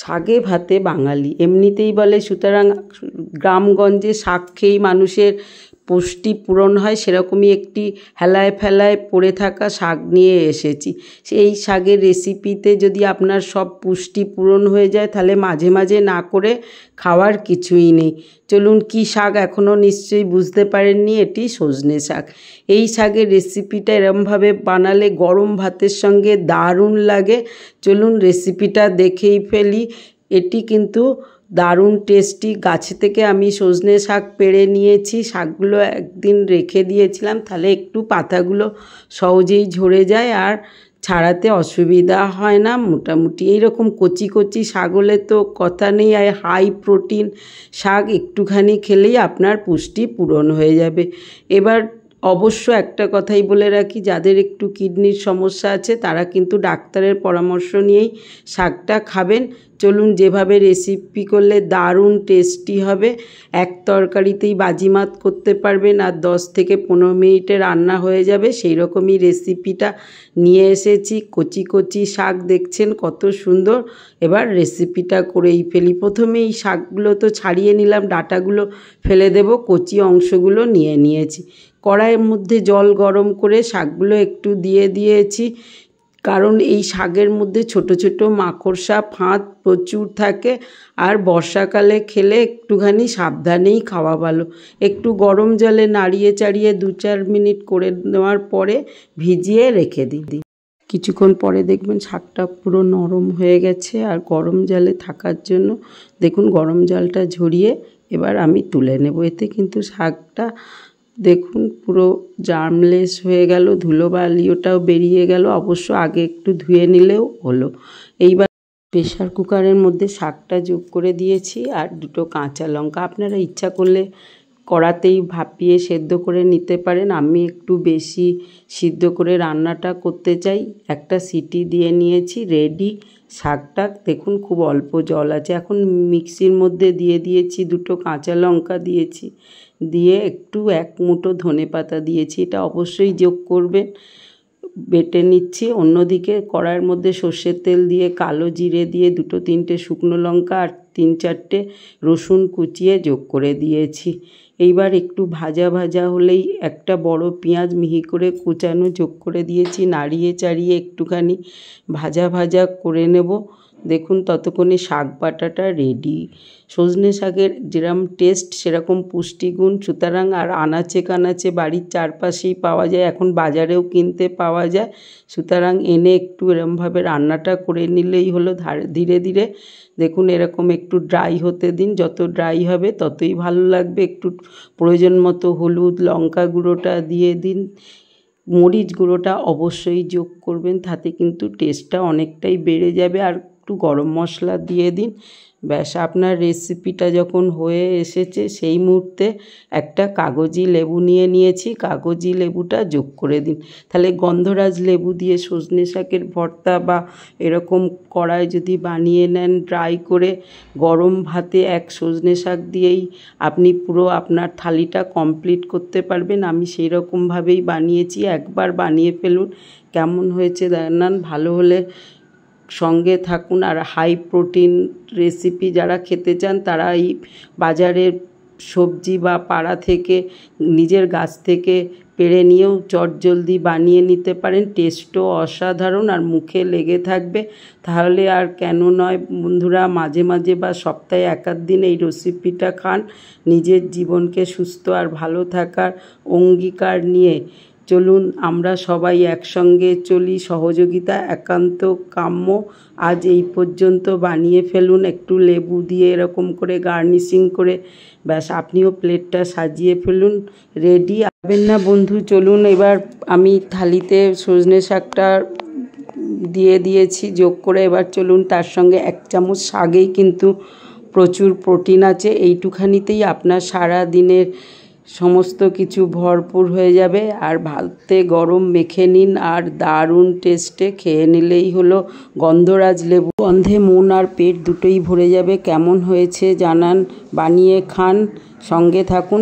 শাকে ভাতে বাঙালি এমনিতেই বলে, সুতরাং গ্রামগঞ্জে শাক খেয়েই মানুষের পুষ্টি পূরণ হয়, সেরকমই একটি হেলায় ফেলায় পড়ে থাকা শাক নিয়ে এসেছি। সেই শাকের রেসিপিতে যদি আপনার সব পুষ্টি পূরণ হয়ে যায় তাহলে মাঝে মাঝে না করে খাওয়ার কিছুই নেই। চলুন, কি শাক এখনও নিশ্চয়ই বুঝতে পারেননি, এটি সজনে শাক। এই শাকের রেসিপিটা এরমভাবে বানালে গরম ভাতের সঙ্গে দারুণ লাগে। চলুন রেসিপিটা দেখেই ফেলি। এটি কিন্তু দারুণ টেস্টি। গাছে থেকে আমি সজনে শাক পেড়ে নিয়েছি, শাকগুলো একদিন রেখে দিয়েছিলাম, তাহলে একটু পাতাগুলো সহজেই ঝরে যায় আর ছাড়াতে অসুবিধা হয় না। মোটামুটি এইরকম কচি কচি শাক হলে তো কথা নেই, আর হাই প্রোটিন শাক একটুখানি খেলেই আপনার পুষ্টি পূরণ হয়ে যাবে। এবার অবশ্য একটা কথাই বলে রাখি, যাদের একটু কিডনির সমস্যা আছে তারা কিন্তু ডাক্তারের পরামর্শ নিয়েই শাকটা খাবেন। চলুন, যেভাবে রেসিপি করলে দারুণ টেস্টি হবে, এক তরকারিতেই বাজিমাত করতে পারবেন আর 10 থেকে 15 মিনিটে রান্না হয়ে যাবে, সেই রকমই রেসিপিটা নিয়ে এসেছি। কচি কচি শাক দেখছেন কত সুন্দর। এবার রেসিপিটা করেই ফেলি। প্রথমে এই শাকগুলো তো ছাড়িয়ে নিলাম, ডাঁটাগুলো ফেলে দেব, কচি অংশগুলো নিয়ে নিয়েছি। কড়াইয়ের মধ্যে জল গরম করে শাকগুলো একটু দিয়ে দিয়েছি, কারণ এই শাকের মধ্যে ছোট ছোট মাকড়সা ফাঁদ প্রচুর থাকে, আর বর্ষাকালে খেলে একটুখানি সাবধানেই খাওয়া ভালো। একটু গরম জলে নাড়িয়ে চাড়িয়ে 2-4 মিনিট করে নেওয়ার পরে ভিজিয়ে রেখে দিই। কিছুক্ষণ পরে দেখবেন শাকটা পুরো নরম হয়ে গেছে, আর গরম জলে থাকার জন্য দেখুন গরম জলটা ঝরিয়ে এবার আমি তুলে নেব। এতে কিন্তু শাকটা দেখুন পুরো জার্মলেস হয়ে গেল, ধুলোবালিওটাও বেরিয়ে গেল। অবশ্য আগে একটু ধুয়ে নিলেও হলো। এইবার প্রেশার কুকারের মধ্যে শাকটা যোগ করে দিয়েছি আর 2 কাঁচা লঙ্কা। আপনারা ইচ্ছা করলে কড়াতেই ভাপিয়ে সেদ্ধ করে নিতে পারেন, আমি একটু বেশি সিদ্ধ করে রান্নাটা করতে চাই। একটা সিটি দিয়ে নিয়েছি, রেডি শাকটা। দেখুন খুব অল্প জল আছে। এখন মিক্সির মধ্যে দিয়ে দিয়েছি 2 কাঁচা লঙ্কা দিয়েছি, দিয়ে একটু 1 মুঠো ধনেপাতা দিয়েছি, এটা অবশ্যই যোগ করবেন। বেটে নিচ্ছি। অন্যদিকে কড়াইয়ের মধ্যে সর্ষের তেল দিয়ে কালো জিরে দিয়ে 2-3টে শুকনো লঙ্কা আর 3-4টে রসুন কুচিয়ে যোগ করে দিয়েছি। এইবার একটু ভাজা ভাজা হলেই একটা বড় পেঁয়াজ মিহি করে কুচানো যোগ করে দিয়েছি, নাড়িয়ে চাড়িয়ে একটুখানি ভাজা ভাজা করে নেব। দেখুন ততক্ষণে শাক বাটাটা রেডি। সজনে শাকের যেরকম টেস্ট সেরকম পুষ্টিগুণ, সুতরাং আর আনাচে কানাচে বাড়ির চারপাশেই পাওয়া যায়, এখন বাজারেও কিনতে পাওয়া যায়। সুতরাং এনে একটু এরমভাবে রান্নাটা করে নিলেই হলো। ধীরে ধীরে দেখুন এরকম একটু ড্রাই হতে দিন, যত ড্রাই হবে ততই ভালো লাগবে। একটু প্রয়োজন মতো হলুদ, লঙ্কা গুঁড়োটা দিয়ে দিন। মরিচ গুঁড়োটা অবশ্যই যোগ করবেন, তাতে কিন্তু টেস্টটা অনেকটাই বেড়ে যাবে। আর একটু গরম মশলা দিয়ে দিন। ব্যাস, আপনার রেসিপিটা যখন হয়ে এসেছে সেই মুহূর্তে একটা কাগজি লেবু নিয়ে নিয়েছি, কাগজি লেবুটা যোগ করে দিন। তাহলে গন্ধরাজ লেবু দিয়ে সজনে শাকের ভর্তা বা এরকম কড়াই যদি বানিয়ে নেন ড্রাই করে, গরম ভাতে এক সজনে শাক দিয়েই আপনি পুরো আপনার থালিটা কমপ্লিট করতে পারবেন। আমি সেই রকমভাবেই বানিয়েছি, একবার বানিয়ে ফেলুন। কেমন হয়েছে জানান, ভালো হলে সঙ্গে থাকুন। আর হাই প্রোটিন রেসিপি যারা খেতে চান তারা এই বাজারের সবজি বা পাড়া থেকে নিজের গাছ থেকে পেড়ে নিয়েও চটজলদি বানিয়ে নিতে পারেন। টেস্টও অসাধারণ আর মুখে লেগে থাকবে। তাহলে আর কেন নয় বন্ধুরা, মাঝে মাঝে বা সপ্তাহে 1-8 দিন এই রেসিপিটা খান। নিজের জীবনকে সুস্থ আর ভালো থাকার অঙ্গীকার নিয়ে চলুন আমরা সবাই একসঙ্গে চলি, সহযোগিতা একান্ত কাম্য। আজ এই পর্যন্ত, বানিয়ে ফেলুন একটু লেবু দিয়ে এরকম করে গার্নিশিং করে, ব্যাস আপনিও প্লেটটা সাজিয়ে ফেলুন, রেডি। পাবেন না বন্ধু, চলুন এবার আমি থালিতে সজনে শাকটা দিয়ে দিয়েছি যোগ করে। এবার চলুন তার সঙ্গে 1 চামচ শাকেই কিন্তু প্রচুর প্রোটিন আছে, এইটুখানিতেই আপনার সারা দিনের সমস্ত কিছু ভরপুর হয়ে যাবে। আর ভাতে গরম মেখে নিন আর দারুণ টেস্টে খেয়ে নিলেই হলো। গন্ধরাজ লেবু গন্ধে মন আর পেট দুটোই ভরে যাবে। কেমন হয়েছে জানান, বানিয়ে খান, সঙ্গে থাকুন।